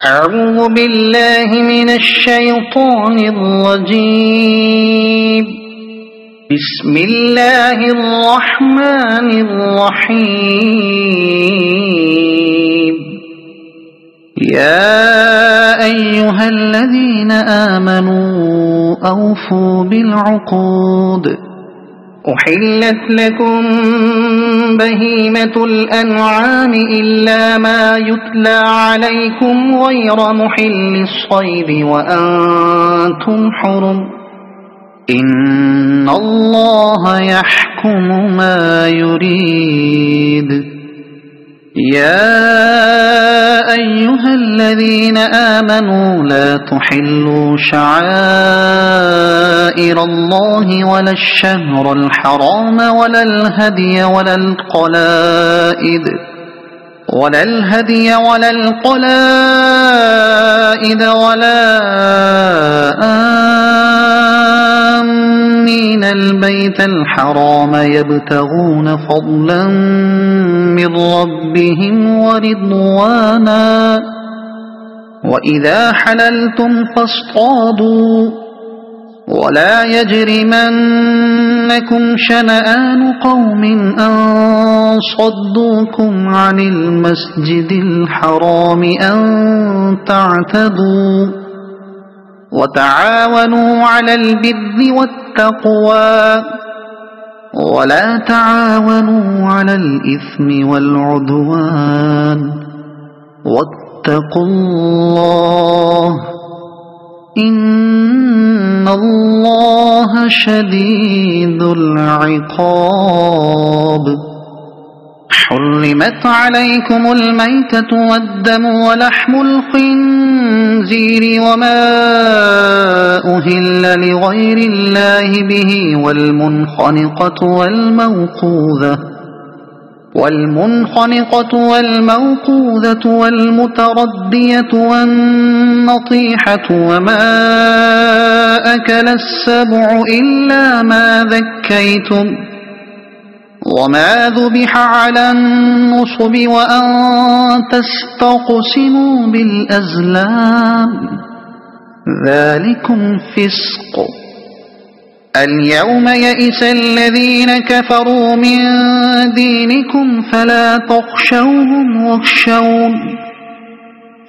أعوذ بالله من الشيطان الرجيم. بسم الله الرحمن الرحيم. يا أيها الذين آمنوا أوفوا بالعقود. أحلت لكم بهيمة الأنعام إلا ما يتلى عليكم غير محل الصيد وأنتم حرم. إن الله يحكم ما يريد. يا أيها الذين آمنوا لا تحلوا شعائر الله ولا الشهر الحرام ولا الهدي ولا القلائد ولا آمين البيت الحرام يبتغون فضلا من ربهم ورضوانا. وإذا حللتم فاصطادوا ولا يجرمنكم شنآن قوم أن صدوكم عن المسجد الحرام أن تعتدوا. وتعاونوا على البر والتقوى ولا تعاونوا على الإثم والعدوان. واتقوا الله إن الله شديد العقاب. حرمت عليكم الميتة والدم ولحم الخنزير وما أهل لغير الله به والمنخنقة والموقوذة والمتردية والنطيحة وما أكل السبع إلا ما ذكيتم وما ذبح على النصب وأن تستقسموا بالأزلام ذلكم فسق. اليوم يئس الذين كفروا من دينكم فلا تخشوهم واخشون.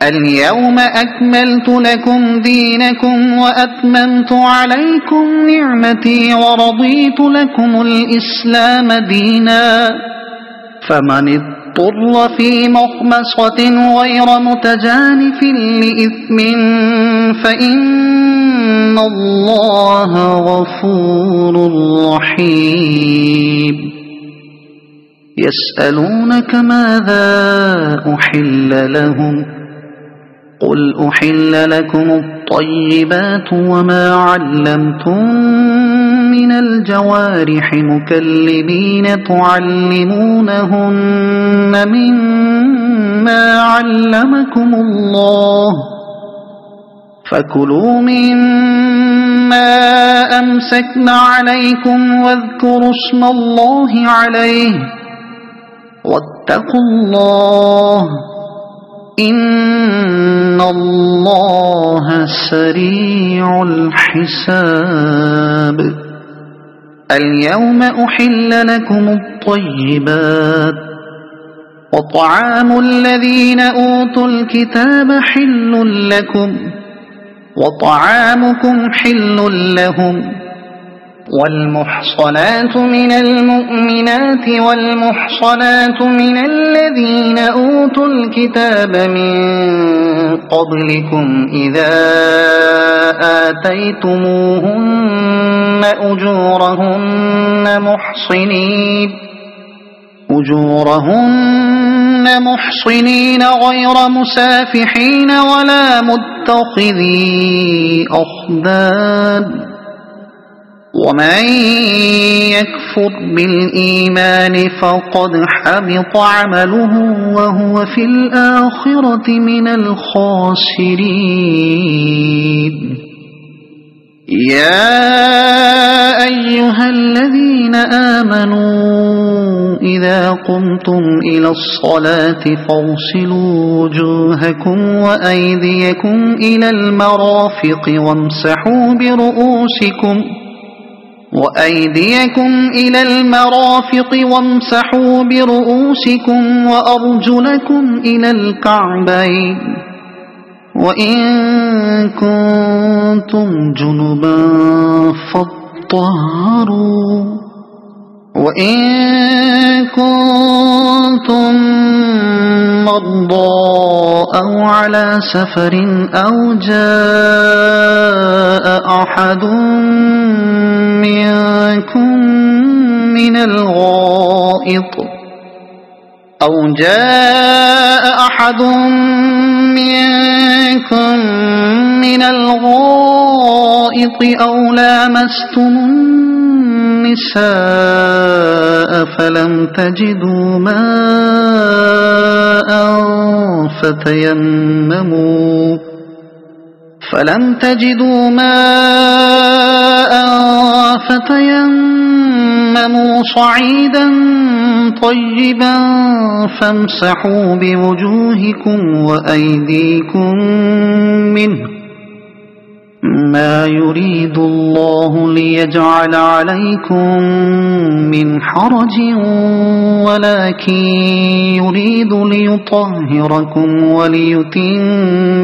اليوم أكملت لكم دينكم وأتممت عليكم نعمتي ورضيت لكم الإسلام دينا. فمن اضطر في مخمصة غير متجانف لإثم فإن الله غفور رحيم. يسألونك ماذا أحل لهم قل أحل لكم الطيبات وما علمتم من الجوارح مكلبين تعلمونهن مما علمكم الله فكلوا مما أمسكن عليكم واذكروا اسم الله عليه واتقوا الله إن الله سريع الحساب. اليوم أحل لكم الطيبات وطعام الذين أوتوا الكتاب حل لكم وطعامكم حل لهم. والمحصنات من المؤمنات والمحصنات من الذين أوتوا الكتاب من قبلكم إذا آتيتموهن أجورهن محصنين غير مسافحين ولا متخذي أخدان. ومن يكفر بالإيمان فقد حبط عمله وهو في الآخرة من الخاسرين. يا أيها الذين آمنوا إذا قمتم إلى الصلاة فاغسلوا وجوهكم وأيديكم إلى المرافق وامسحوا برؤوسكم وأرجلكم إلى الكعبين وإن كنتم جنبا فاطهروا وإن كنتم مرضى أو على سفر أو جاء أحد منكم من الغائط أو لامستم النساء فلم تجدوا ماء فتيمموا صعيدا طيبا فامسحوا بوجوهكم وأيديكم منه ما يريد الله ليجعل عليكم من حرج ولكن يريد ليطهركم وليتم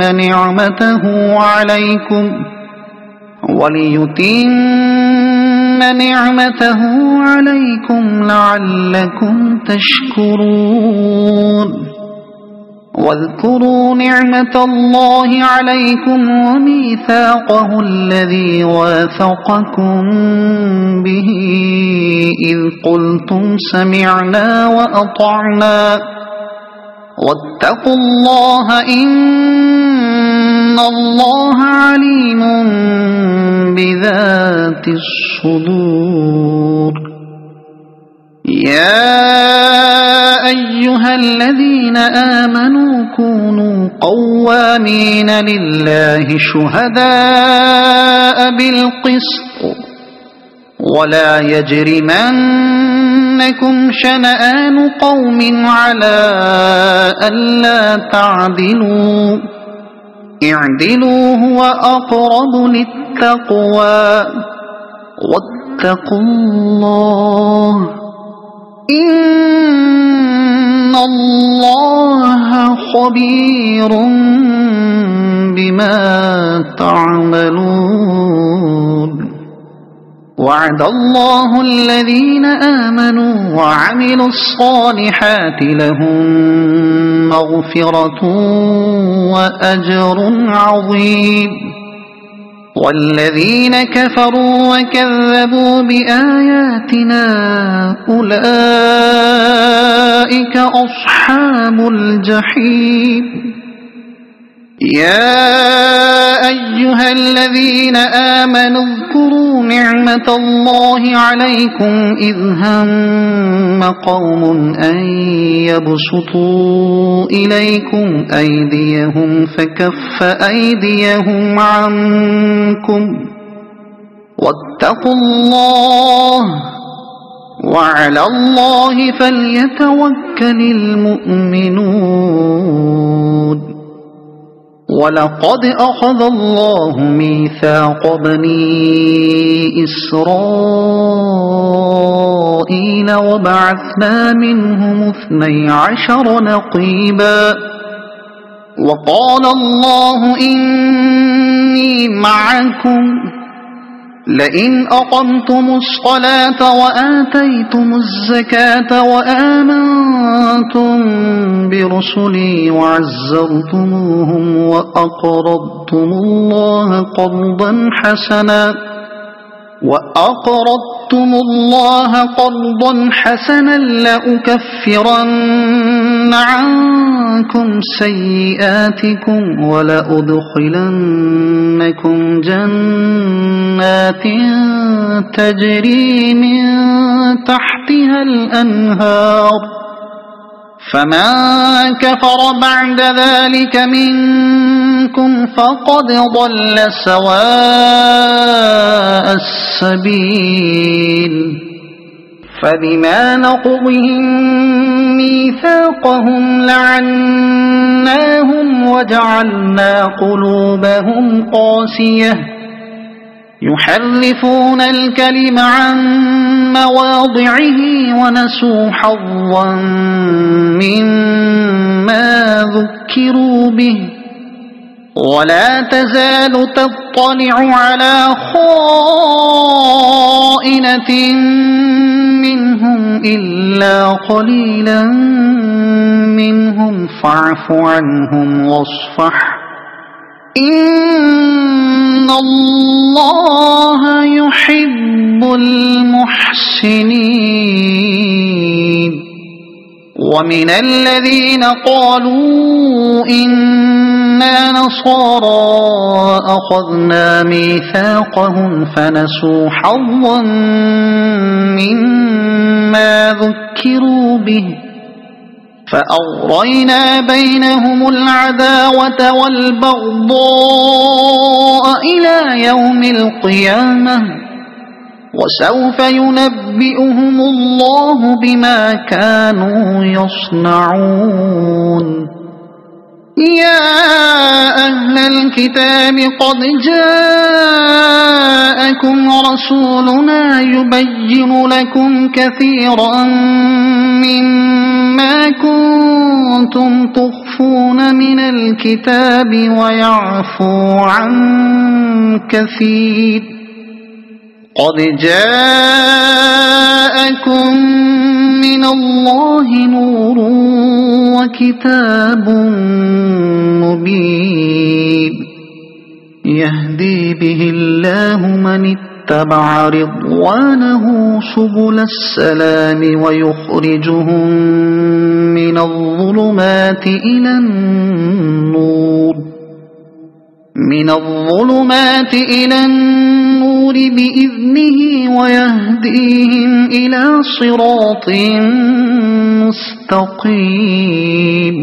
نعمته عليكم لعلكم تشكرون واذكروا نعمة الله عليكم وميثاقه الذي واثقكم به إذ قلتم سمعنا وأطعنا واتقوا الله إن الله عليم بذات الصدور يا أيها الذين آمنوا كونوا قوامين لله شهداء بالقسط ولا يجرمنكم شنآن قوم على ألا تعدلوا اعدلوا هو أقرب للتقوى واتقوا الله إن الله خبير بما تعملون وعد الله الذين آمنوا وعملوا الصالحات لهم مغفرة وأجر عظيم والذين كفروا وكذبوا بآياتنا أولئك أصحاب الجحيم يا أيها الذين آمنوا اذكروا نعمة الله عليكم إذ هم قوم أن يبسطوا إليكم أيديهم فكف أيديهم عنكم واتقوا الله وعلى الله فليتوكل المؤمنون ولقد أخذ الله ميثاق بني إسرائيل وبعثنا منهم 12 نقيبا وقال الله إني معكم لئن أقمتم الصلاة وآتيتم الزكاة وآمنتم برسلي وعزرتموهم وأقرضتم الله قرضا حسنا لأكفرن عنكم سيئاتكم ولأدخلنكم جنات تجري من تحتها الأنهار فمن كفر بعد ذلك منكم فقد ضل سواء السبيل فبما نقضهم ميثاقهم لعناهم وجعلنا قلوبهم قاسية يحرفون الكلم عن مواضعه ونسوا حظا مما ذكروا به ولا تزال تطلع على خائنة منهم إلا قليلا منهم فاعف عنهم واصفح إن الله يحب المحسنين ومن الذين قالوا إنا نصارى أخذنا ميثاقهم فنسوا حظا مما ذكروا به فأغرينا بينهم العداوة والبغضاء إلى يوم القيامة وسوف ينبئهم الله بما كانوا يصنعون يا أهل الكتاب قد جاءكم رسولنا يبين لكم كثيرا مما كنتم تخفون من الكتاب ويعفو عن كثير قد جاءكم من الله نور وكتاب مبين يهدي به الله من اتبع رضوانه سبل السلام ويخرجهم من الظلمات إلى النور بإذنه ويهديهم إلى صراط مستقيم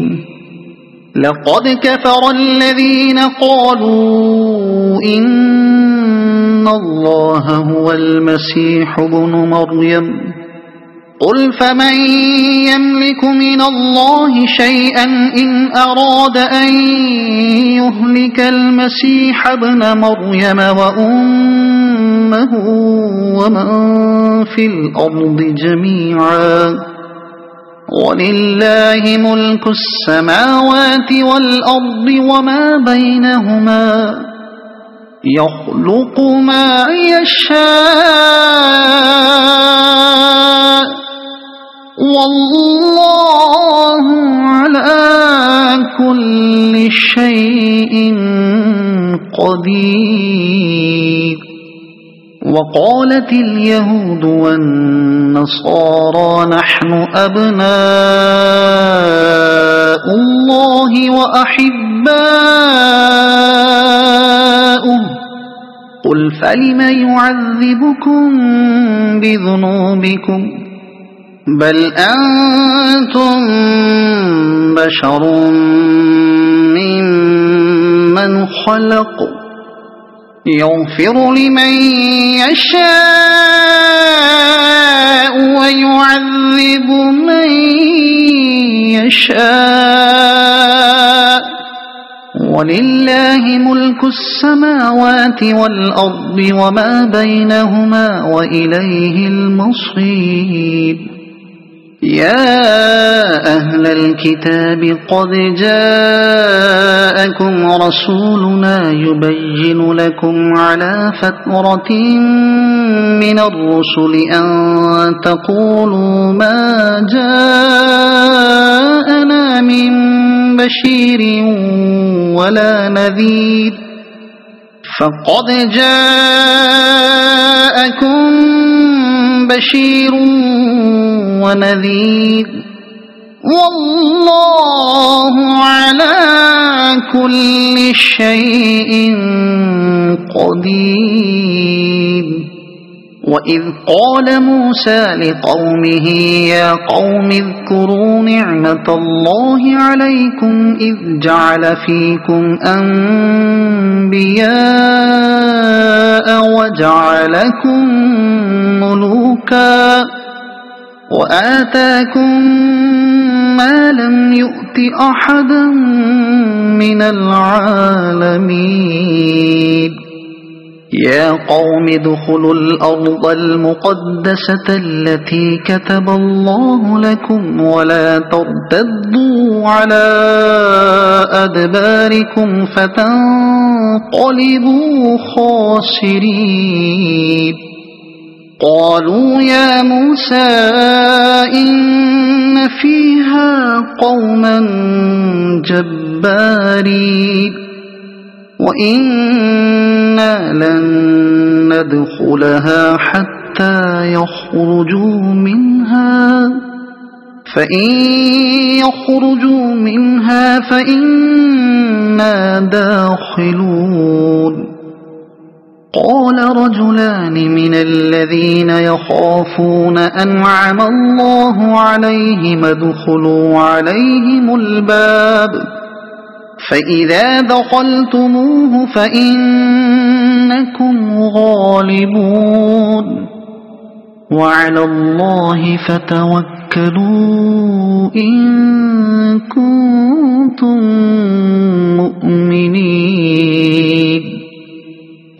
لقد كفر الذين قالوا إن الله هو المسيح ابن مريم قل فمن يملك من الله شيئا إن أراد أن يهلك المسيح ابن مريم وأمه ومن في الأرض جميعا ولله ملك السماوات والأرض وما بينهما يخلق ما يشاء والله على كل شيء قدير وقالت اليهود والنصارى نحن أبناء الله وأحباؤه قل فلم يعذبكم بذنوبكم بل أنتم بشر ممن خلق يغفر لمن يشاء ويعذب من يشاء ولله ملك السماوات والأرض وما بينهما وإليه المصير يا أهل الكتاب قد جاءكم رسولنا يبين لكم على فترة من الرسل أن تقولوا ما جاءنا من بشير ولا نذير فقد جاءكم بشير ونذير والله على كل شيء قدير وإذ قال موسى لقومه يا قوم اذكروا نعمة الله عليكم إذ جعل فيكم أنبياء وآتاكم ما لم يؤت أحدا من العالمين يا قوم ادخلوا الأرض المقدسة التي كتب الله لكم ولا ترتدوا على أدباركم فتنقلبوا خاسرين قالوا يا موسى إن فيها قوما جبارين وإنا لن ندخلها حتى يخرجوا منها فإن يخرجوا منها فإنا داخلون قال رجلان من الذين يخافون أنعم الله عليهم ادخلوا عليهم الباب فإذا دخلتموه فإنكم غالبون وعلى الله فتوكلوا إن كنتم مؤمنين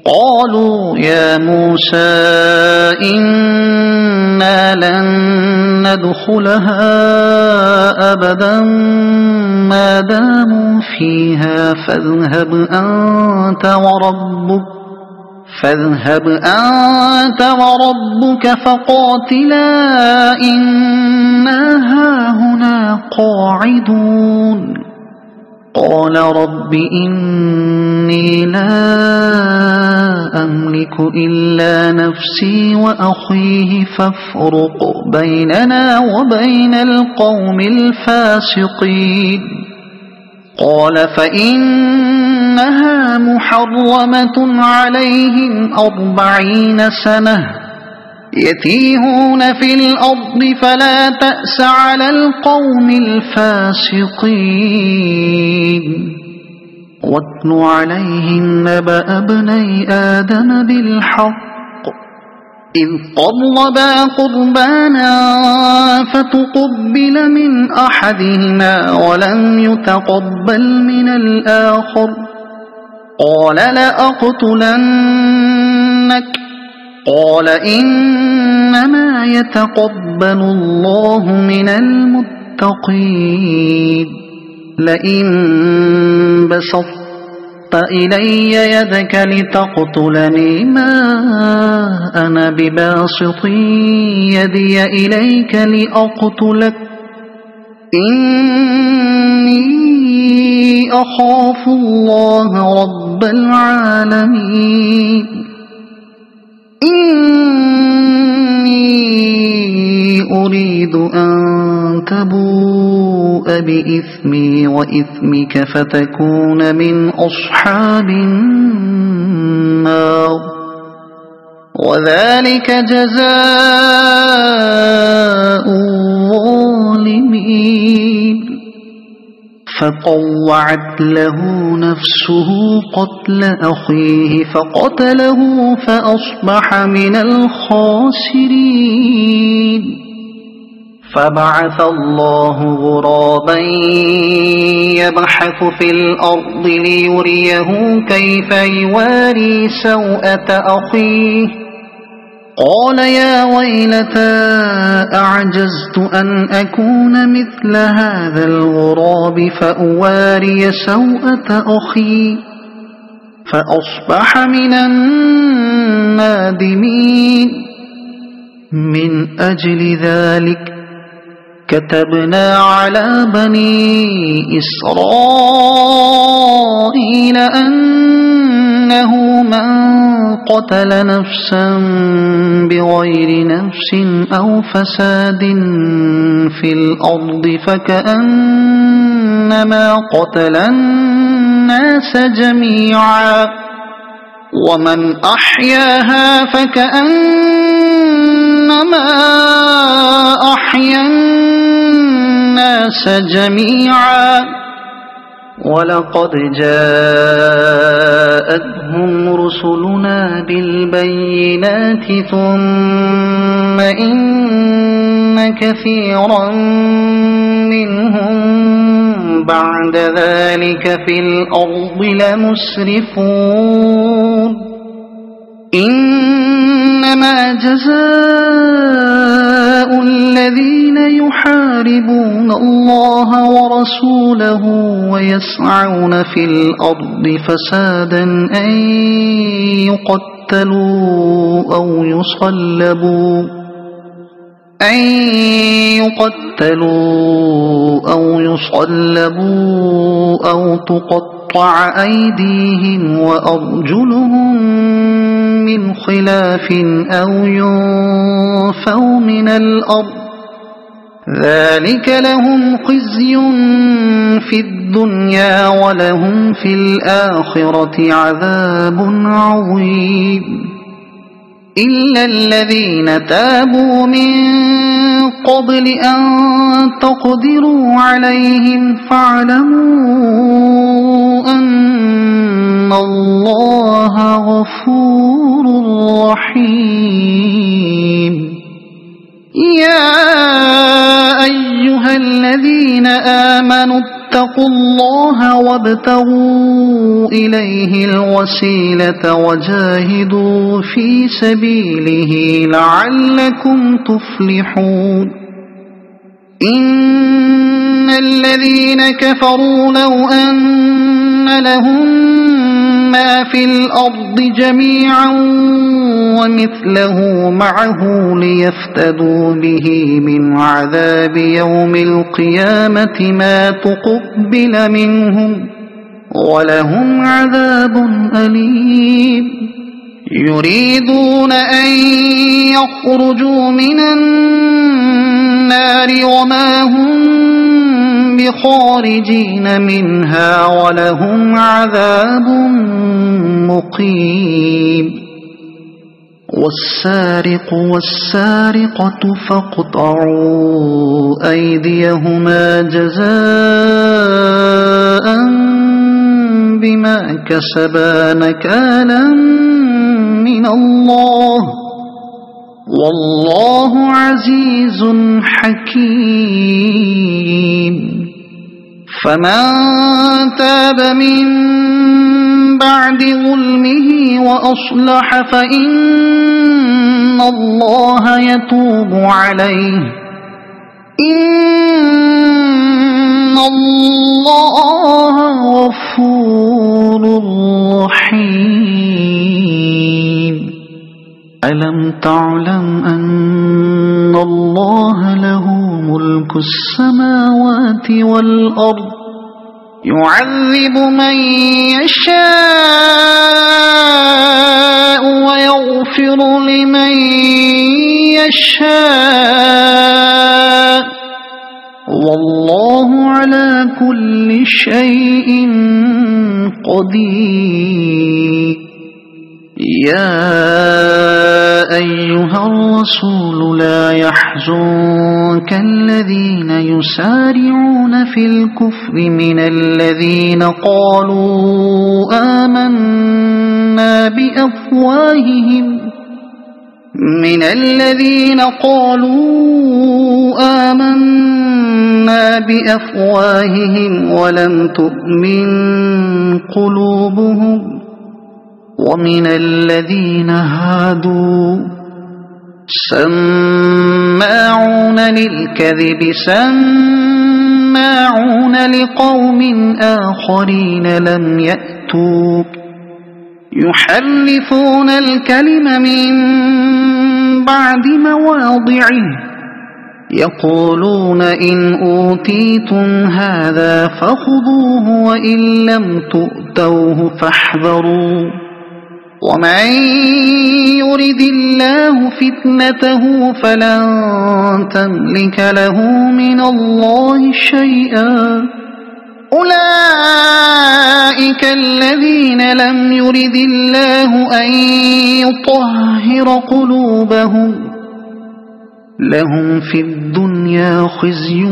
قالوا يا موسى إنا لن ندخلها أبدا ما داموا فيها فاذهب أنت وربك فقاتلا إنا هاهنا قاعدون قال رب إني لا أملك إلا نفسي وأخيه فافرق بيننا وبين القوم الفاسقين قال فإنها محرمة عليهم 40 سنة يتيهون في الأرض فلا تأس على القوم الفاسقين واتل عليهم نبأ ابني آدم بالحق إذ قربا قربانا فتقبل من أحدهما ولم يتقبل من الآخر قال لأقتلنك قال إنما يتقبل الله من المتقين لئن بسطت إلي يدك لتقتلني ما أنا بباسط يدي إليك لأقتلك إني أخاف الله رب العالمين إني أريد أن تبوء بإثمي وإثمك فتكون من أصحاب النار وذلك جزاء الظالمين فطوعت له نفسه قتل أخيه فقتله فأصبح من الخاسرين فبعث الله غرابا يبحث في الأرض ليريه كيف يواري سوءة أخيه قال يا ويلتى أعجزت أن أكون مثل هذا الغراب فأواري سوءة أخي فأصبح من النادمين من أجل ذلك كتبنا على بني إسرائيل أنه من قتل نفسا بغير نفس أو فساد في الأرض فكأنما قتل الناس جميعا ومن أحياها فكأنما أحيا الناس جميعا ولقد جاءتهم رسلنا بالبينات ثم إن كثيرا منهم بعد ذلك في الأرض لمسرفون إنما جزاء الذين يحاربون الله ورسوله ويسعون في الأرض فسادا أن يقتلوا أو يصلبوا أو تقطع أيديهم وأرجلهم من خلاف أو ينفوا من الأرض ذلك لهم خزي في الدنيا ولهم في الآخرة عذاب عظيم إلا الذين تابوا من قبل أن تقدروا عليهم فاعلموا أن الله غفور رحيم يا أيها الذين آمنوا اتقوا الله وابتغوا إليه الوسيلة وجاهدوا في سبيله لعلكم تفلحون إن الذين كفروا لو أن لهم ما في الأرض جميعا ومثله معه ليفتدوا به من عذاب يوم القيامة ما تقبل منهم ولهم عذاب أليم يريدون أن يخرجوا من النار وما هم بخارجين منها ولهم عذاب مقيم والسارق والسارقة فاقطعوا أيديهما جزاء بما كسبا نكالا من الله والله عزيز حكيم فمن تاب من بعد ظلمه وأصلح فإن الله يتوب عليه إن الله غفور رحيم ألم تعلم أن الله له ملك السماوات والأرض يعذب من يشاء ويغفر لمن يشاء والله على كل شيء قدير يا أيها الرسول لا يحزنك الذين يسارعون في الكفر من الذين قالوا آمنا بأفواههم ولم تؤمن قلوبهم ومن الذين هادوا سماعون للكذب سماعون لقوم آخرين لم يأتوك يحرفون الكلم من بعد مواضعه يقولون إن أوتيتم هذا فخذوه وإن لم تؤتوه فاحذروا ومن يرد الله فتنته فلن تملك له من الله شيئا أولئك الذين لم يرد الله أن يطهر قلوبهم لهم في الدنيا خزي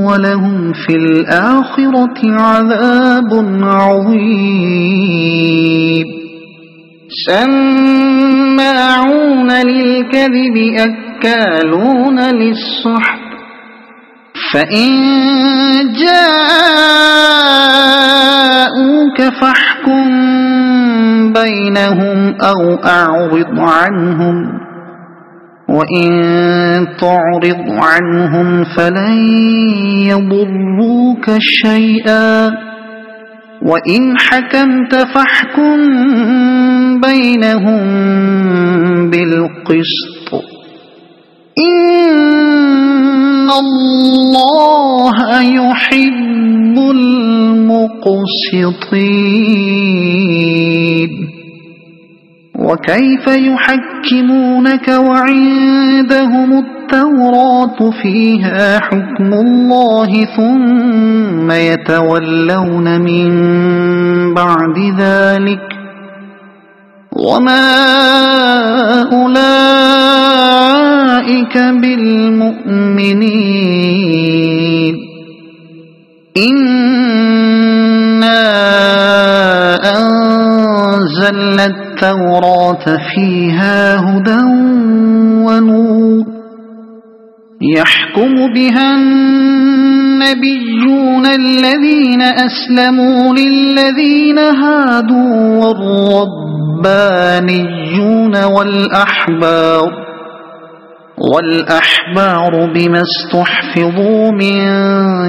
ولهم في الآخرة عذاب عظيم سماعون للكذب أكالون للسحت فإن جاءوك فاحكم بينهم أو أعرض عنهم وإن تعرض عنهم فلن يضروك شيئا وإن حكمت فاحكم بينهم بالقسط إن الله يحب المقسطين وكيف يحكمونك وعندهم التوراة فيها حكم الله ثم يتولون من بعد ذلك وما أولئك بالمؤمنين إنا أنزلنا التوراة فيها هدى ونور يحكم بها النبيون الذين أسلموا للذين هادوا والربانيون والأحبار بما استحفظوا من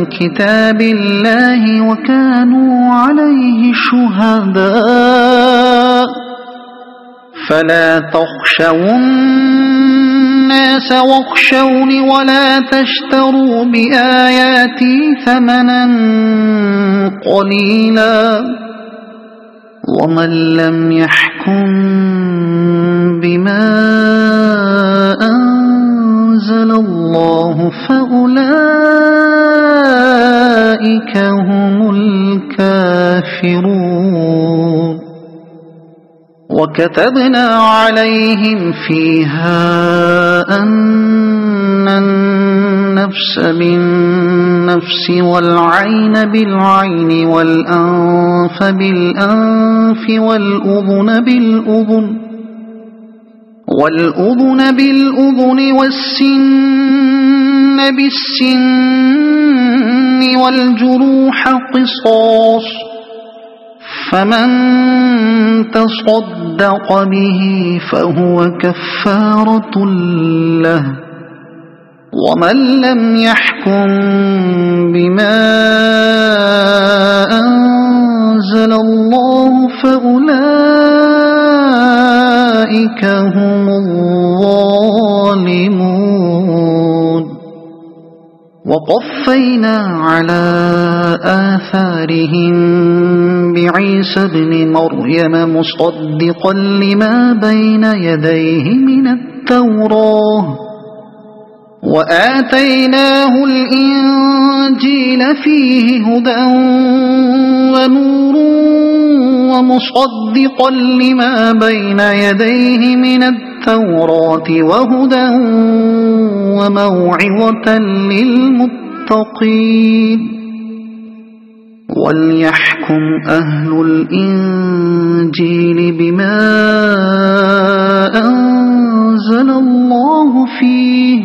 كتاب الله وكانوا عليه شهداء فلا تخشوا الناس واخشوني ولا تشتروا بآياتي ثمنا قليلا ومن لم يحكم بما أنزل الله فأولئك هم الكافرون وكتبنا عليهم فيها أن النفس بالنفس والعين بالعين والأنف بالأنف والأذن بالأذن والسن بالسن والجروح قصاص فمن تصدق به فهو كفارة له ومن لم يحكم بما أنزل الله فأولئك هم الظالمون وقفينا على آثارهم بعيسى ابن مريم مصدقا لما بين يديه من التوراة وآتيناه الإنجيل فيه هدى ونور ومصدقا لما بين يديه من التوراة وهدى وموعظة للمتقين وليحكم أهل الإنجيل بما أنزل الله فيه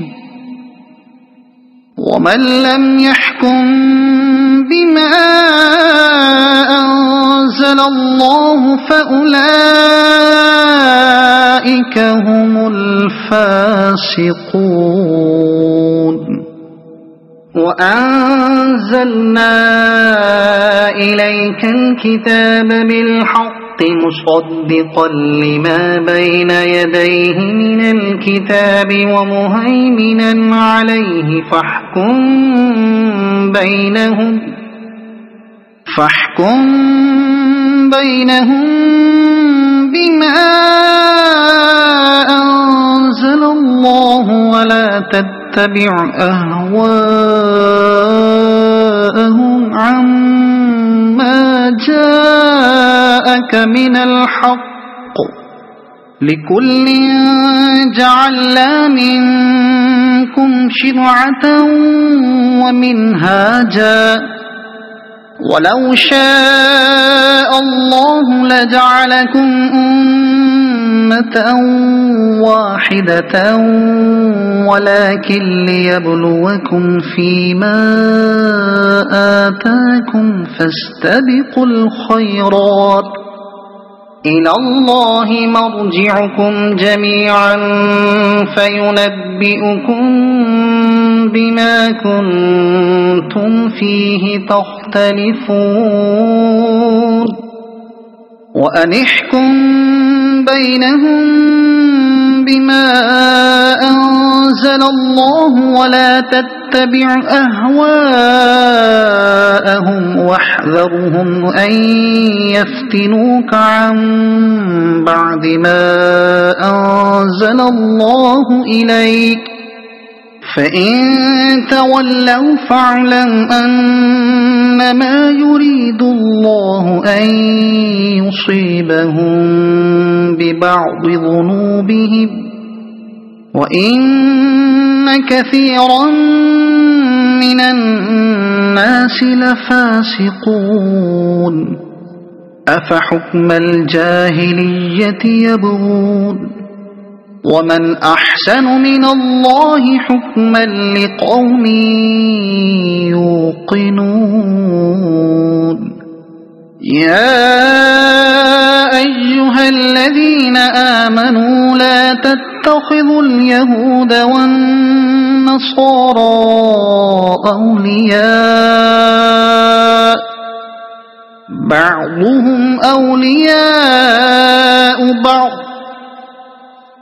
ومن لم يحكم بما أنزل الله فأولئك هم الفاسقون وأنزلنا إليك الكتاب بالحق مصدقا لما بين يديه من الكتاب ومهيمنا عليه فاحكم بينهم بما أنزل الله ولا تتبع أهواءهم عما جاءك من الحق لكل جعلنا منكم شرعة ومنهاجا ولو شاء الله لجعلكم أمة أمة واحدة ولكن ليبلوكم فيما آتاكم فاستبقوا الخيرات إلى الله مرجعكم جميعا فينبئكم بما كنتم فيه تختلفون وأن احكم بينهم بما أنزل الله ولا تتبع أهواءهم واحذرهم أن يفتنوك عن بعد ما أنزل الله إليك فإن تولوا فاعلم أنما يريد الله أن يصيبهم ببعض ذنوبهم وإن كثيرا من الناس لفاسقون أفحكم الجاهلية يبغون ومن أحسن من الله حكما لقوم يوقنون يا أيها الذين آمنوا لا تتخذوا اليهود والنصارى أولياء بعضهم أولياء بعض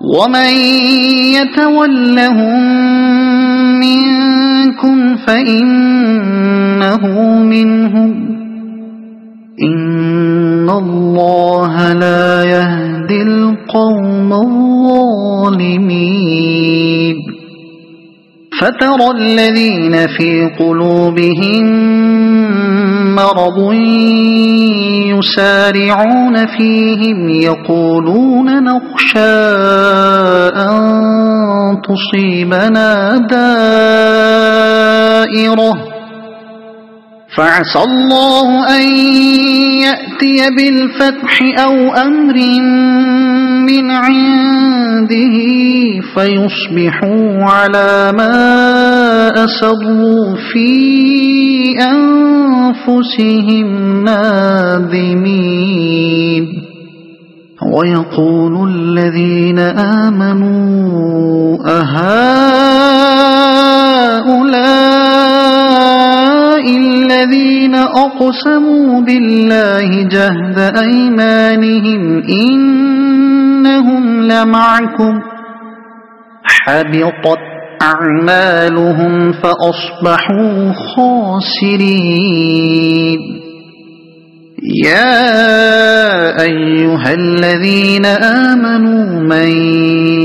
ومن يتولهم منكم فإنه منهم إن الله لا يهدي القوم الظالمين فترى الذين في قلوبهم مرض يسارعون فيهم يقولون نخشى أن تصيبنا دائرة فعسى الله أن يأتي بالفتح أو أمر من عنده فيصبحوا على ما أسروا في أنفسهم نادمين ويقول الذين آمنوا أهؤلاء الذين أقسموا بالله جهد أيمانهم إنهم لمعكم حبطت أعمالهم فأصبحوا خاسرين يا أيها الذين آمنوا من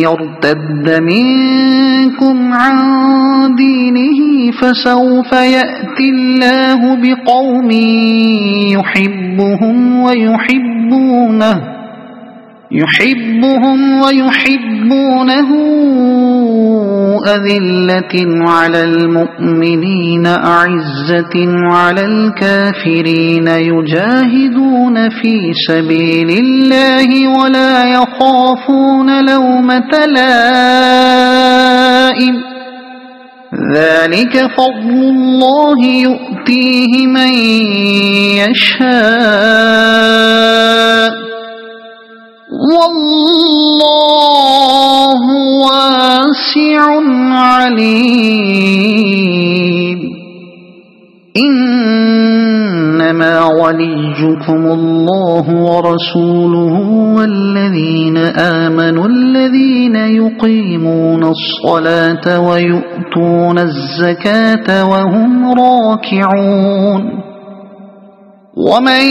يرتد منكم عن دينه فسوف يأتي الله بقوم يحبهم ويحبونه أذلة على المؤمنين أعزة على الكافرين يجاهدون في سبيل الله ولا يخافون لومة لائم ذلك فضل الله يؤتيه من يشاء والله واسع عليم إنما وليكم الله ورسوله والذين آمنوا الذين يقيمون الصلاة ويؤتون الزكاة وهم راكعون ومن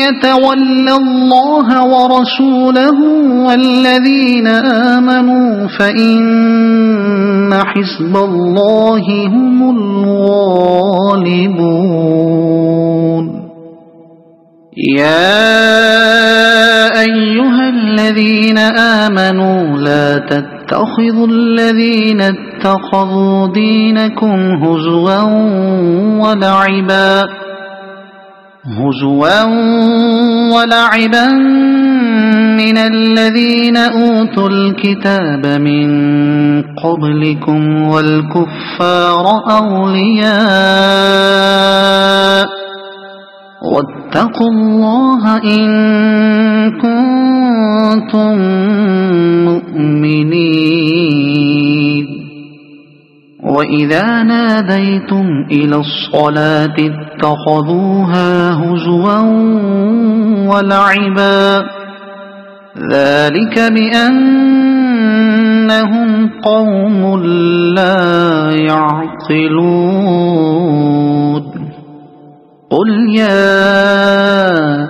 يتول الله ورسوله والذين آمنوا فإن حزب الله هم الغالبون يا أيها الذين آمنوا لا تتخذوا الذين اتخذوا دينكم هزوا ولعبا من الذين أوتوا الكتاب من قبلكم والكفار أولياء واتقوا الله إن كنتم مؤمنين وإذا ناديتم إلى الصلاة اتخذوها هزوا ولعبا ذلك بأنهم قوم لا يعقلون قل يا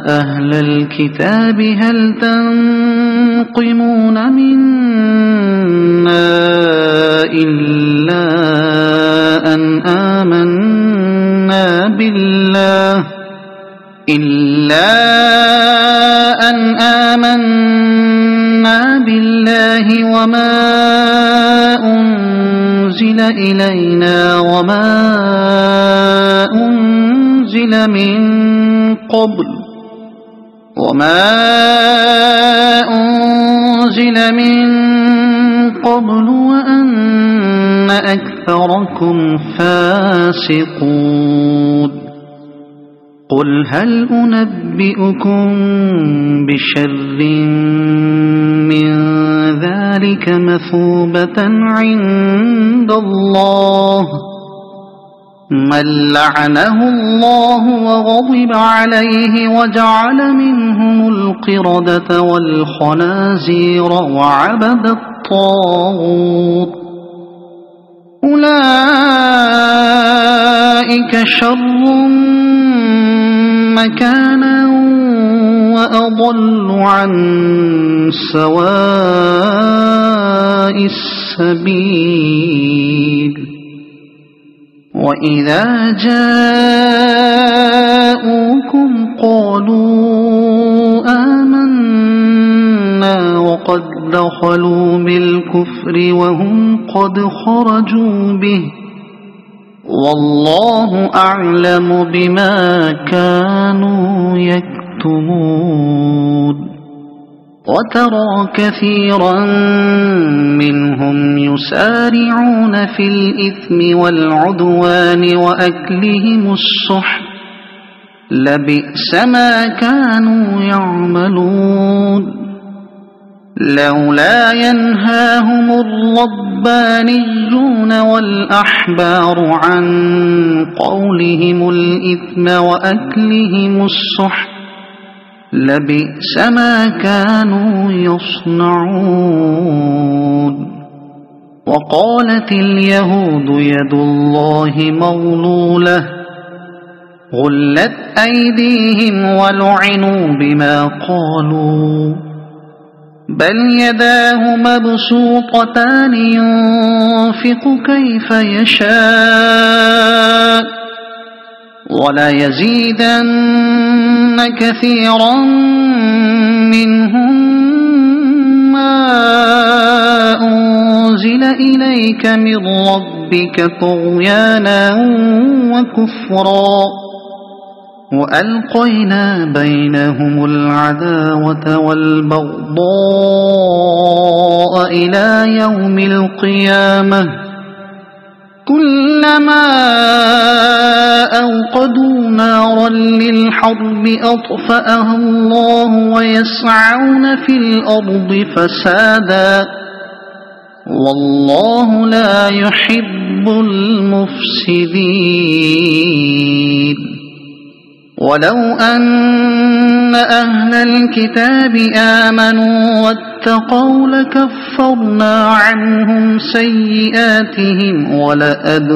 أهل الكتاب هل تنقمون منا إلا أن آمنا بالله وما أنزل إلينا وما أنزل من قبل وأن أكثركم فاسقون قل هل أنبئكم بشر من ذلك مثوبة عند الله من لعنه الله وغضب عليه وجعل منهم القردة والخنازير وعبد الطاغوت أولئك شر مكانا وأضل عن سواء السبيل وإذا جاءوكم قالوا آمنا وقد دخلوا بالكفر وهم قد خرجوا به والله أعلم بما كانوا يكتمون وترى كثيرا منهم يسارعون في الإثم والعدوان وأكلهم السحت لبئس ما كانوا يعملون لولا ينهاهم الربانيون والأحبار عن قولهم الإثم وأكلهم السحت لبئس ما كانوا يصنعون وقالت اليهود يد الله مغلولة غلت أيديهم ولعنوا بما قالوا بل يداه مبسوطتان ينفق كيف يشاء وليزيدن كثيرا منهم ما أنزل إليك من ربك طغيانا وكفرا وألقينا بينهم العداوة والبغضاء إلى يوم القيامة كلما أوقدوا نارا للحرب أطفأها الله ويسعون في الأرض فسادا والله لا يحب المفسدين ولو أن أهل الكتاب آمنوا واتقوا لكفرنا عنهم سيئاتهم ولأدخلناهم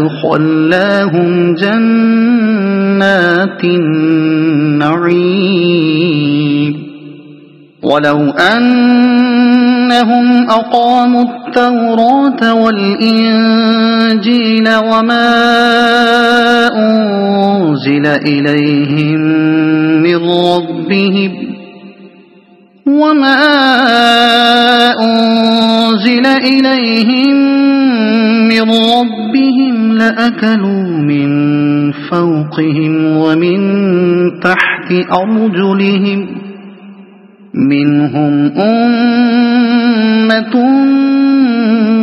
جنات النعيم ولو أنهم أقاموا التوراة والإنجيل وما أنزل إليهم من ربهم لأكلوا من فوقهم ومن تحت أرجلهم منهم أمة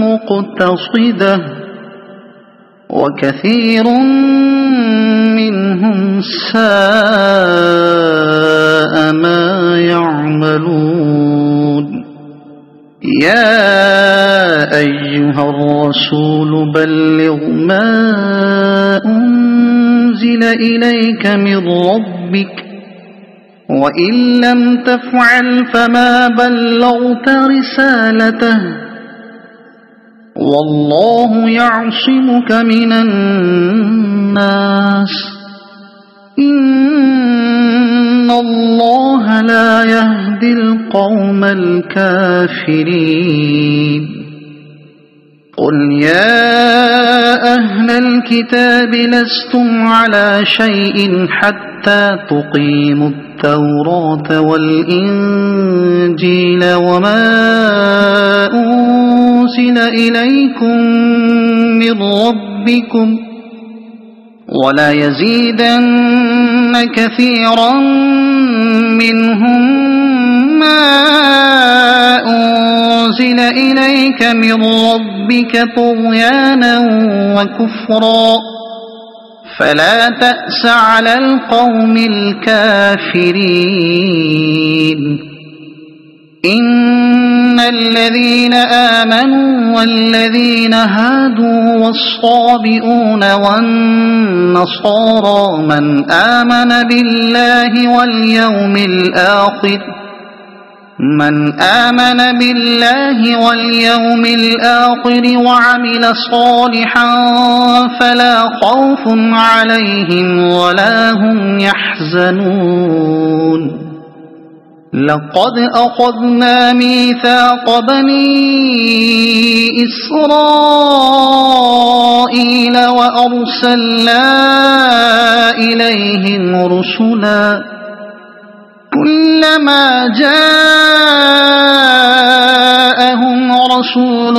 مقتصدة وكثير منهم ساء ما يعملون يا أيها الرسول بلغ ما أنزل إليك من ربك وإن لم تفعل فما بلغت رسالته والله يعصمك من الناس إن الله لا يهدي القوم الكافرين قل يا أهل الكتاب لستم على شيء حتى تقيموا التوراة والإنجيل وما أنزل إليكم من ربكم ولا يزيدن كثيرا منهم ما أنزل إليك من ربك طغيانا وكفرا فلا تأس على القوم الكافرين إن الذين آمنوا والذين هادوا والصابئون والنصارى من آمن بالله واليوم الآخر وعمل صالحا فلا خوف عليهم ولا هم يحزنون لقد أخذنا ميثاق بني إسرائيل وأرسلنا إليهم رسلا كلما جاءهم رسول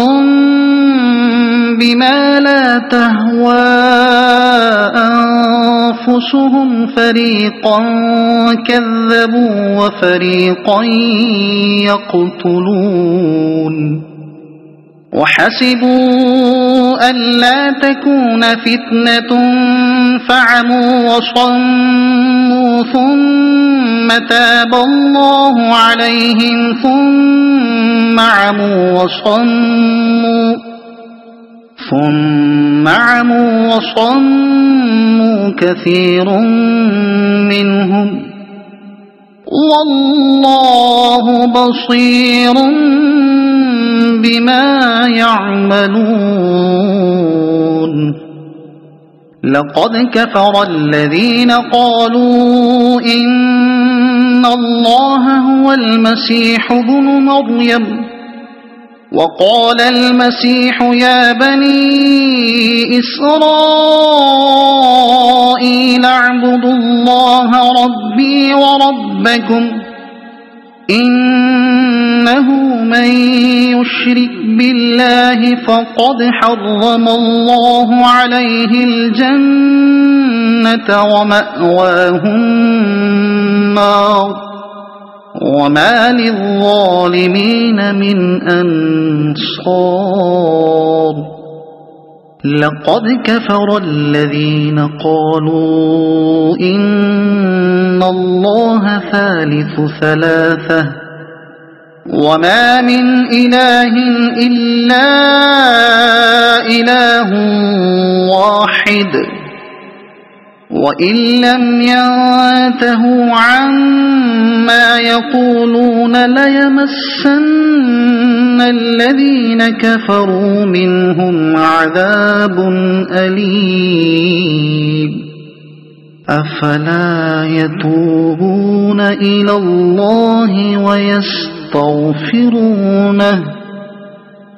بما لا تهوى أنفسهم فريقا كذبوا وفريقا يقتلون وحسبوا ألا تكون فتنة فعموا وصموا ثم تاب الله عليهم ثم عموا وصموا كثير منهم والله بصير بما يعملون لقد كفر الذين قالوا إن الله هو المسيح ابن مريم وقال المسيح يا بني إسرائيل اعبدوا الله ربي وربكم إنه من يشرك بالله فقد حرم الله عليه الجنة ومأواه النار وما للظالمين من أنصار لقد كفر الذين قالوا إن الله ثالث ثلاثة وما من إله إلا إله واحد وإن لم ينتهوا عما يقولون ليمسن الذين كفروا منهم عذاب أليم أفلا يتوبون إلى الله ويستغفرونه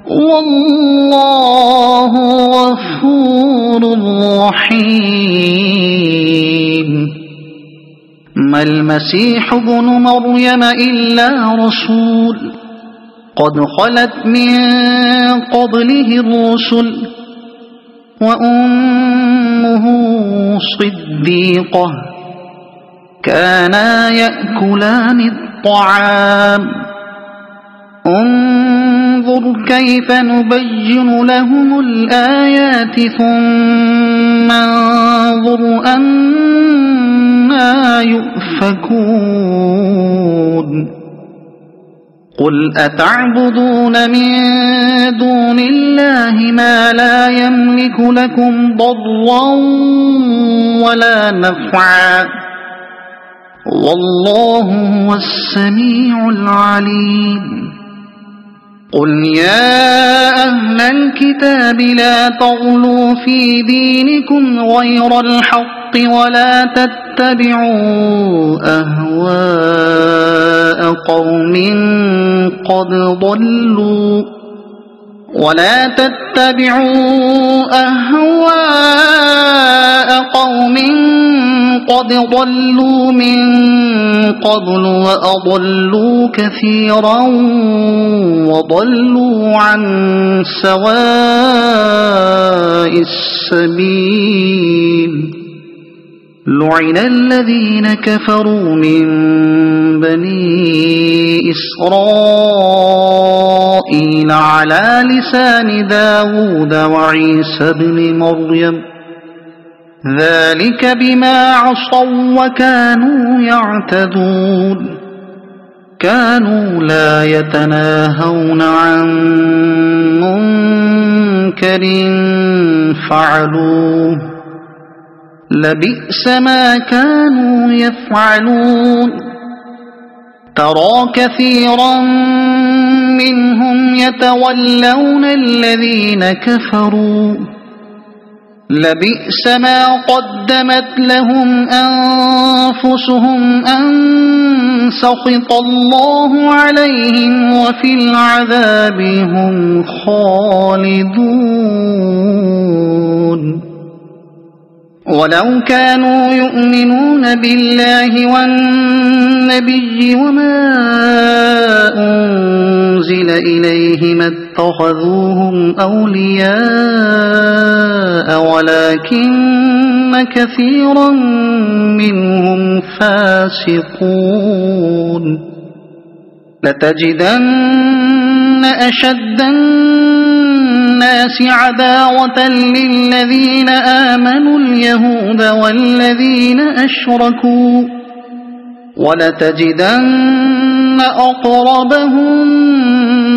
والله غفور رحيم ما المسيح ابن مريم إلا رسول قد خلت من قبله الرسل وأمه صديقة كانا يأكلان الطعام انظر كيف نبين لهم الآيات ثم انظر أنى يؤفكون قل أتعبدون من دون الله ما لا يملك لكم ضرا ولا نفعا والله هو السميع العليم قل يا أهل الكتاب لا تغلوا في دينكم غير الحق ولا تتبعوا أهواء قوم قد ضلوا من قبل وأضلوا كثيرا وضلوا عن سواء السبيل لعن الذين كفروا من بني إسرائيل على لسان داود وعيسى بن مريم ذلك بما عصوا وكانوا يعتدون كانوا لا يتناهون عن منكر فعلوه لبئس ما كانوا يفعلون ترى كثيرا منهم يتولون الذين كفروا لبئس ما قدمت لهم أنفسهم أن سخط الله عليهم وفي العذاب هم خالدون ولو كانوا يؤمنون بالله والنبي وما أنزل إليه ما اتخذوهم أولياء ولكن كثيرا منهم فاسقون لتجدن أشد الناس عداوة للذين آمنوا اليهود والذين أشركوا ولتجدن أقربهم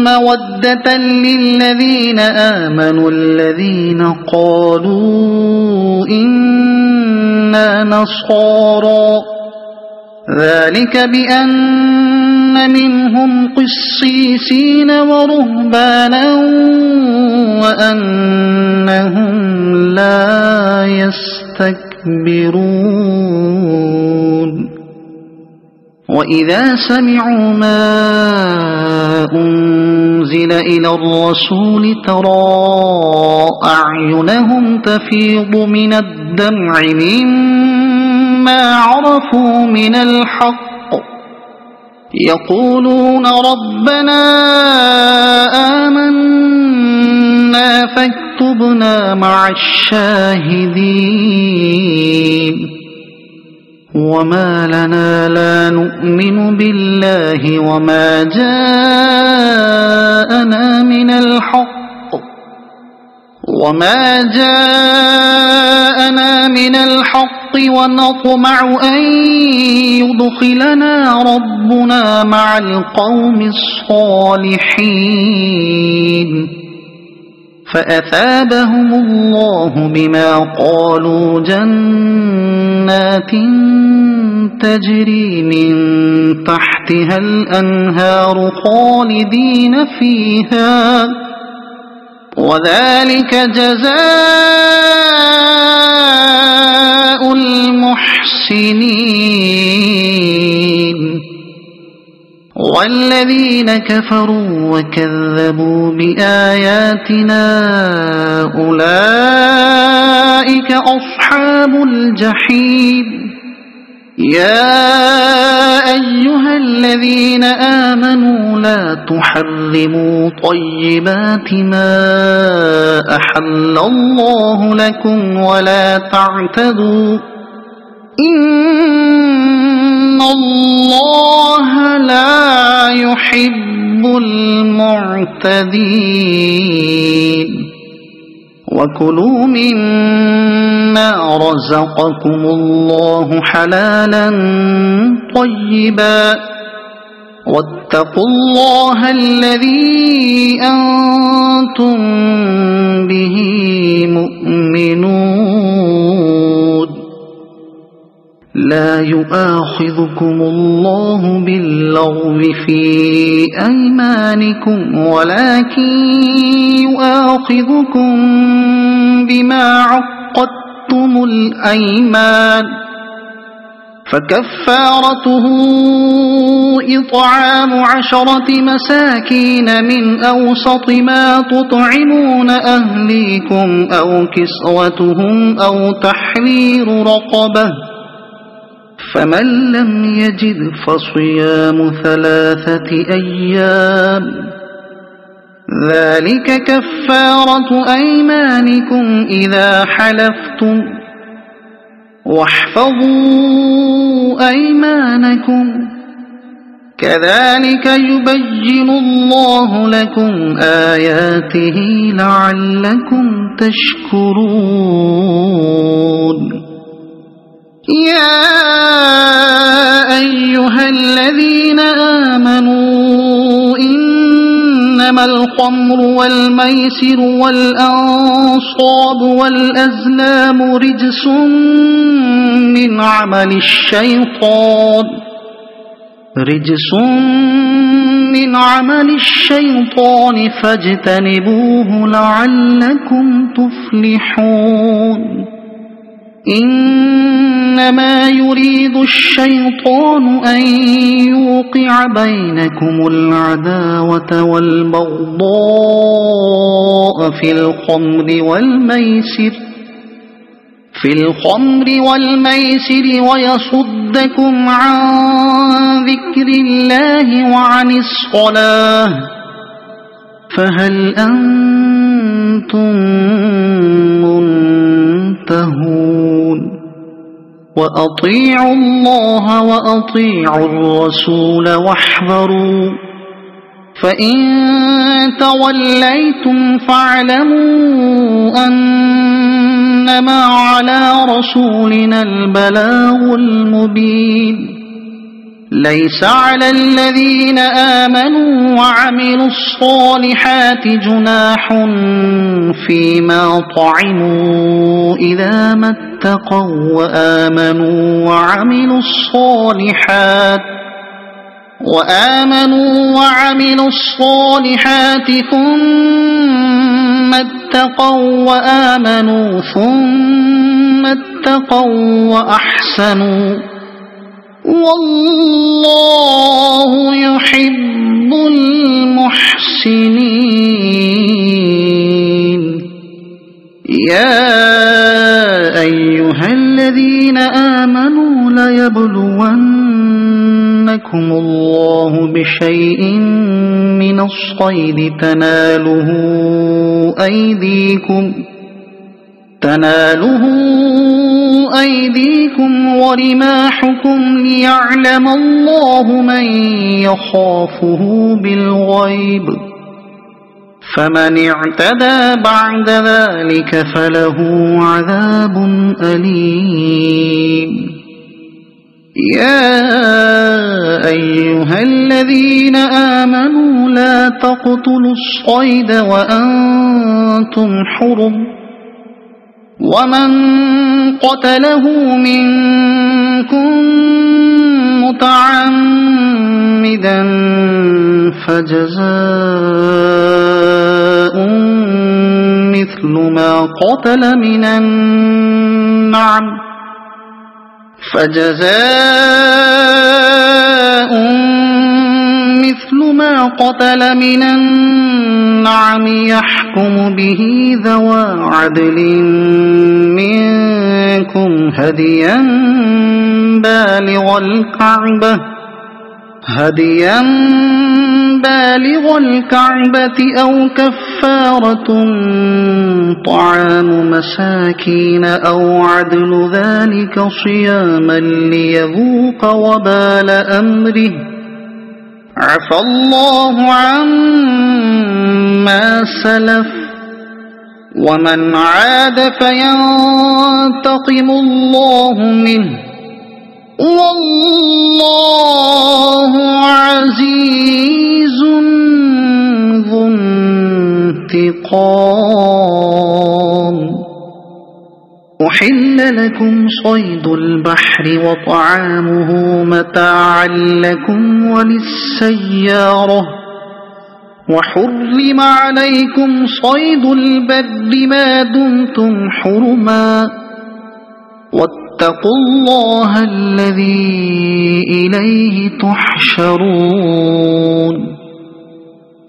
مودة للذين آمنوا الذين قالوا إنا نصارى ذلك بأن منهم قسيسين ورهبانا وأنهم لا يستكبرون وإذا سمعوا ما أنزل إلى الرسول ترى أعينهم تفيض من الدمع مما عرفوا من الحق يقولون ربنا آمنا فاكتبنا مع الشاهدين وما لنا لا نؤمن بالله وما جاءنا من الحق ونطمع أن يدخلنا ربنا مع القوم الصالحين فأثابهم الله بما قالوا جنات تجري من تحتها الأنهار خالدين فيها وذلك جزاء المحسنين والذين كفروا وكذبوا بآياتنا أولئك أصحاب الجحيم يا أيها الذين آمنوا لا تحرموا طيبات ما أحل الله لكم ولا تعتدوا إن الله لا يحب المعتدين وكلوا مما رزقكم الله حلالا طيبا واتقوا الله الذي أنتم به مؤمنون لا يؤاخذكم الله باللغو في أيمانكم ولكن يؤاخذكم بما عقدتم الأيمان فكفارته إطعام 10 مساكين من أوسط ما تطعمون أهليكم أو كسوتهم أو تحرير رقبة فمن لم يجد فصيام 3 أيام ذلك كفارة أيمانكم إذا حلفتم واحفظوا أيمانكم كذلك يبين الله لكم آياته لعلكم تشكرون يا أيها الذين آمنوا إنما الخمر والميسر والأنصاب والأزلام رجس من عمل الشيطان فاجتنبوه لعلكم تفلحون إنما يريد الشيطان أن يوقع بينكم العداوة والبغضاء في الخمر والميسر ويصدكم عن ذكر الله وعن الصلاة فهل أنتم منتهون وأطيعوا الله وأطيعوا الرسول واحذروا فإن توليتم فاعلموا أنما على رسولنا البلاغ المبين ليس على الذين آمنوا وعملوا الصالحات جناح فيما طعموا إذا ما اتقوا وآمنوا وعملوا الصالحات ثم اتقوا وأحسنوا والله يحب المحسنين يا أيها الذين آمنوا ليبلونكم الله بشيء من الصيد تناله أيديكم ورماحكم ليعلم الله من يخافه بالغيب فمن اعتدى بعد ذلك فله عذاب أليم يا أيها الذين آمنوا لا تقتلوا الصيد وأنتم حرم ومن قتله منكم متعمدا فجزاء مثل ما قتل من النعم يحكم به ذوى عدل منكم هديا بالغ الكعبة أو كفارة طعام مساكين أو عدل ذلك صياما ليذوق وبال أمره عفى الله عما سلف ومن عاد فينتقم الله منه والله عزيز ذو انتقام. أحل لكم صيد البحر وطعامه متاعا لكم وللسيارة وحرم عليكم صيد البر ما دمتم حرما واتقوا الله الذي إليه تحشرون.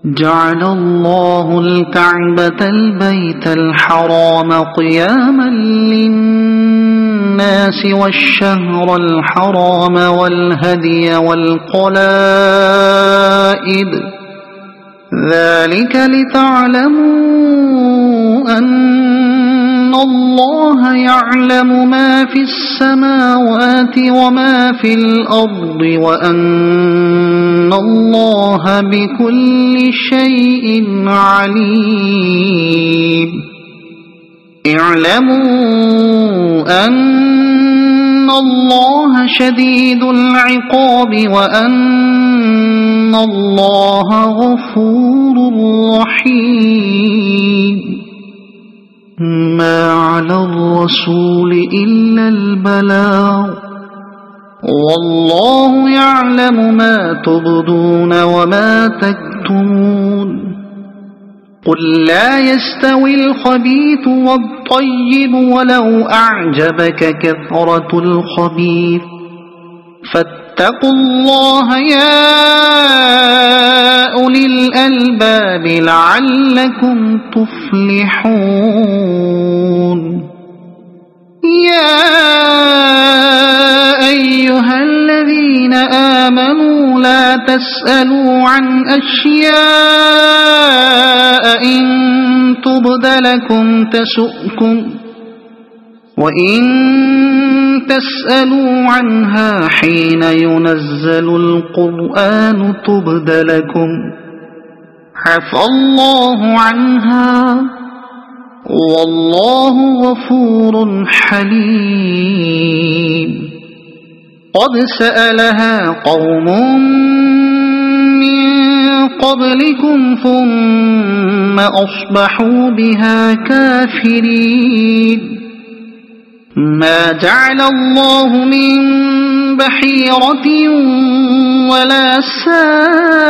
جعل الله الكعبة البيت الحرام قياما للناس والشهر الحرام والهدي والقلائد ذلك لتعلموا أن الله يعلم ما في السماوات وما في الأرض وأن الله بكل شيء عليم. اعلموا أن الله شديد العقاب وأن الله غفور رحيم. ما على الرسول إلا البلاغ والله يعلم ما تبدون وما تكتمون. قل لا يستوي الخبيث والطيب ولو أعجبك كثرة الخبيث فاتقوا الله يا أولي الألباب لعلكم تفلحون. يا أيها الذين آمنوا لا تسألوا عن أشياء إن تبد لكم تسؤكم وإن تسألوا عنها حين ينزل القرآن تبد لكم عفى الله عنها والله غفور حليم. قد سألها قوم من قبلكم ثم أصبحوا بها كافرين. ما جعل الله من بحيرة ولا سائبة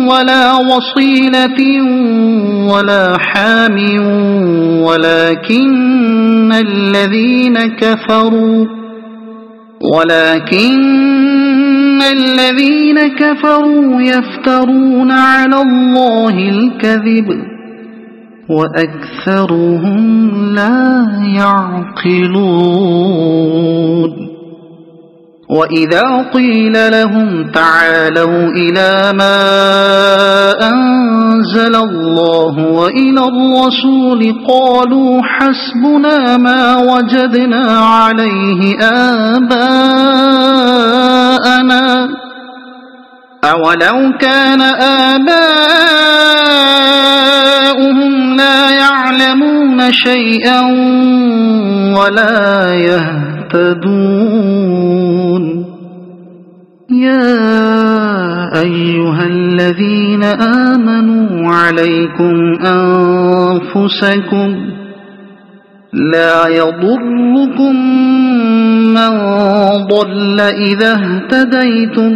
ولا وصيلة ولا حام ولكن الذين كفروا يفترون على الله الكذب وأكثرهم لا يعقلون. وإذا قيل لهم تعالوا إلى ما أنزل الله وإلى الرسول قالوا حسبنا ما وجدنا عليه آباءنا أولو كان آباؤهم لا يعلمون شيئا ولا يهتدون. يا أيها الذين آمنوا عليكم أنفسكم لا يضركم من ضل إذا اهتديتم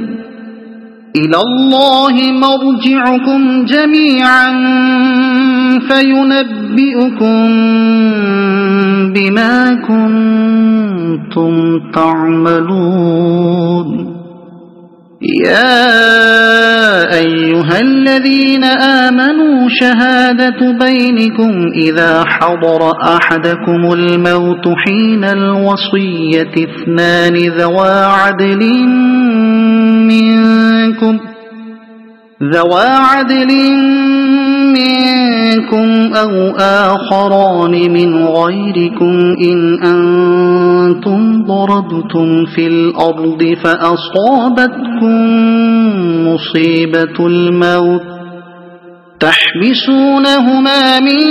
إلى الله مرجعكم جميعا فينبئكم بما كنتم تعملون. يا أيها الذين آمنوا شهادة بينكم إذا حضر أحدكم الموت حين الوصية اثنان ذوا عدل منكم منكم ذوى عدل منكم أو آخران من غيركم إن أنتم ضربتم في الأرض فأصابتكم مصيبة الموت تحبسونهما من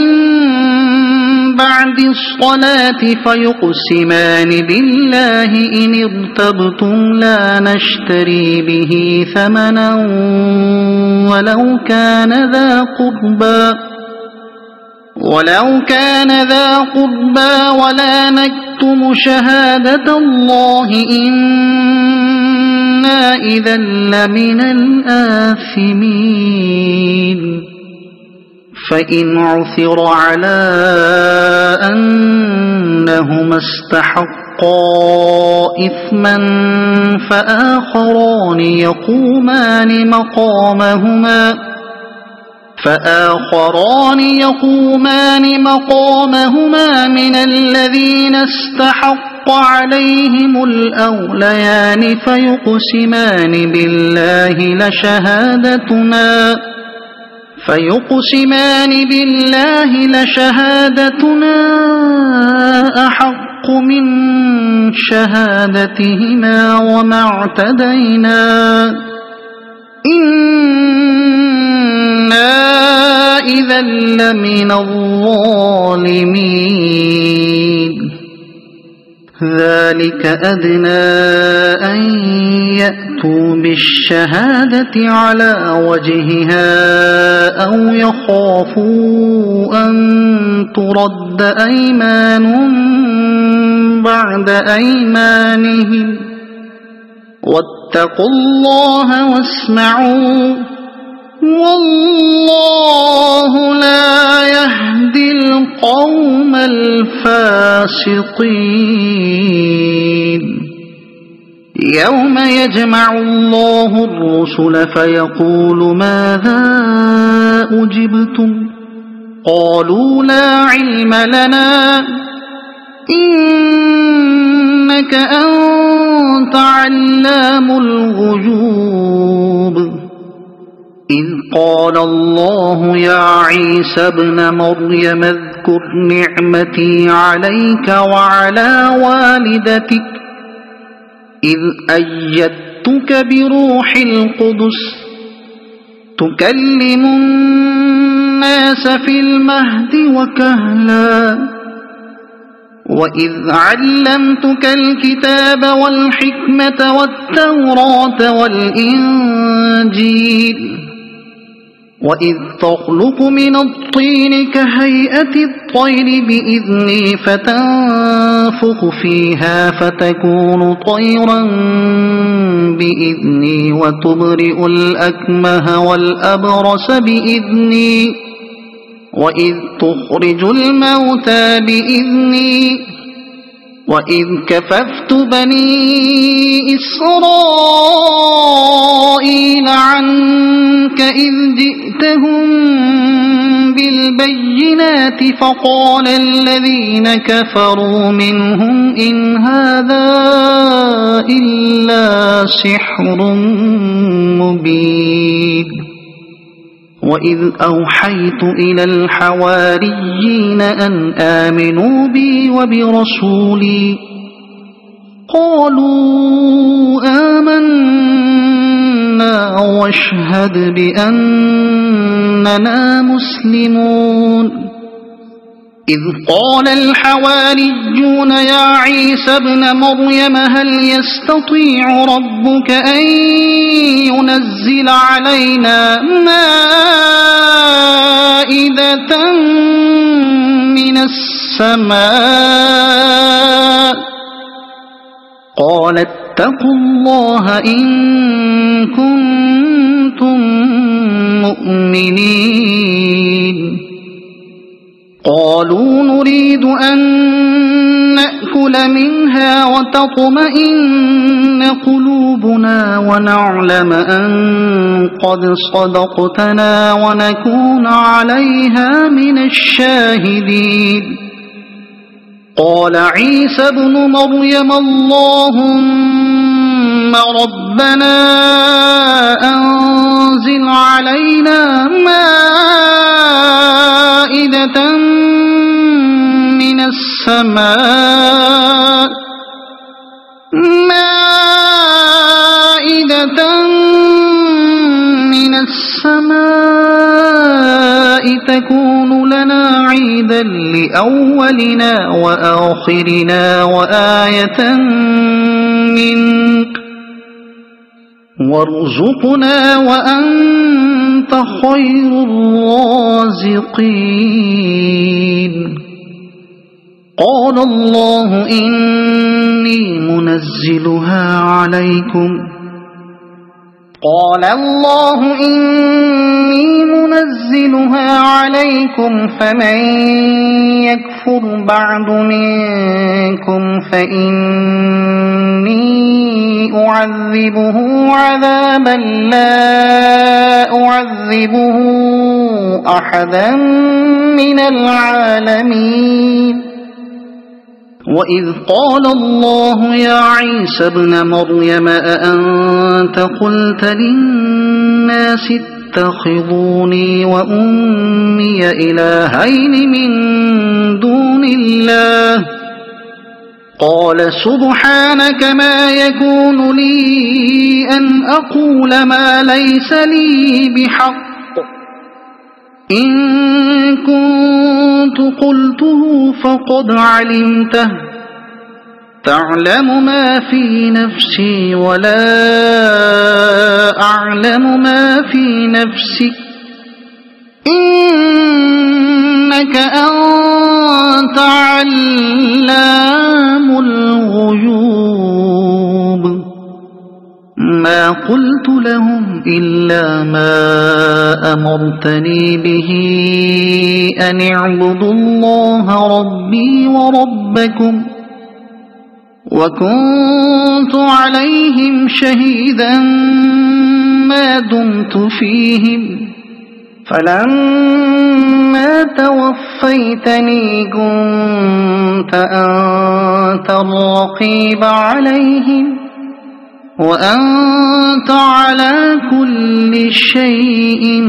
بعد الصلاة فيقسمان بالله إن ارتبتم لا نشتري به ثمنا ولو كان ذا قربى ولا نكتم شهادة الله إنا إذا لمن الآثمين فإن عثر على أنهما استحقا إثما فآخران يقومان مقامهما من الذين استحق عليهم الأوليان فيقسمان بالله لشهادتنا أحق من شهادتهما وما اعتدينا إنا إذا لمن الظالمين ذلك أدنى أن يأتوا بالشهادة على وجهها أو يخافوا أن ترد أيمان بعد أيمانهم واتقوا الله واسمعوا والله لا يهدي القوم الفاسقين يوم يجمع الله الرسل فيقول ماذا أجبتم قالوا لا علم لنا إنك أنت علام الغيوب إذ قال الله يا عيسى ابن مريم اذكر نعمتي عليك وعلى والدتك إذ أيدتك بروح القدس تكلم الناس في المهد وكهلا وإذ علمتك الكتاب والحكمة والتوراة والإنجيل وإذ تخلق من الطين كهيئة الطير بإذني فتنفخ فيها فتكون طيرا بإذني وتبرئ الأكمه والأبرص بإذني وإذ تخرج الموتى بإذني وإذ كففت بني إسرائيل عنك إذ جئتهم بالبينات فقال الذين كفروا منهم إن هذا إلا سحر مبين وإذ أوحيت إلى الحواريين أن آمنوا بي وبرسولي قالوا آمنا واشهد بأننا مسلمون إذ قال الحواريون يا عيسى ابن مريم هل يستطيع ربك أن ينزل علينا مائدة من السماء قال اتقوا الله إن كنتم مؤمنين قالوا نريد أن نأكل منها وتطمئن قلوبنا ونعلم أن قد صدقتنا ونكون عليها من الشاهدين قال عيسى ابن مريم اللهم ربنا السماء مائدة من السماء تكون لنا عيدا لأولنا وآخرنا وآية منك وارزقنا وأنت خير الرازقين قال الله إني منزلها عليكم فمن يكفر بعد منكم فإني أعذبه عذابا لا أعذبه أحدا من العالمين وإذ قال الله يا عيسى ابن مريم أأنت قلت للناس اتخذوني وأمي إلهين من دون الله قال سبحانك ما يكون لي أن أقول ما ليس لي بحق إن كنت قلته فقد علمته تعلم ما في نفسي ولا أعلم ما في نفسك إنك أنت علام الغيوب ما قلت لهم إلا ما أمرتني به أن اعبدوا الله ربي وربكم وكنت عليهم شهيدا ما دمت فيهم فلما توفيتني كنت أنت الرقيب عليهم وأنت على كل شيء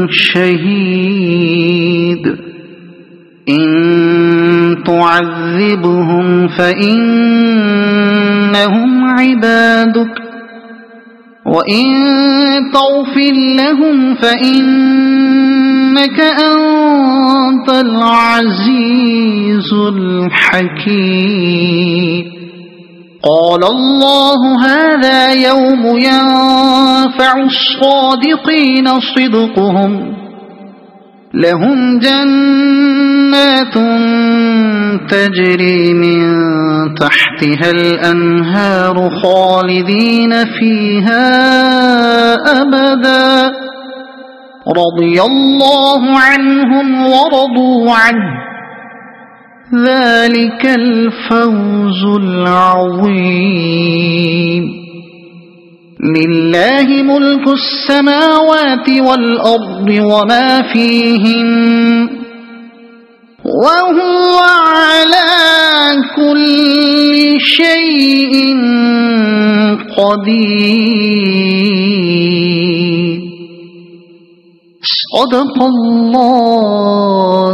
شهيد إن تعذبهم فإنهم عبادك وإن تغفر لهم فإنك أنت العزيز الحكيم قال الله هذا يوم ينفع الصادقين صدقهم لهم جنات تجري من تحتها الأنهار خالدين فيها أبدا رضي الله عنهم ورضوا عنه ذلك الفوز العظيم لله ملك السماوات والأرض وما فيهن وهو على كل شيء قدير صدق الله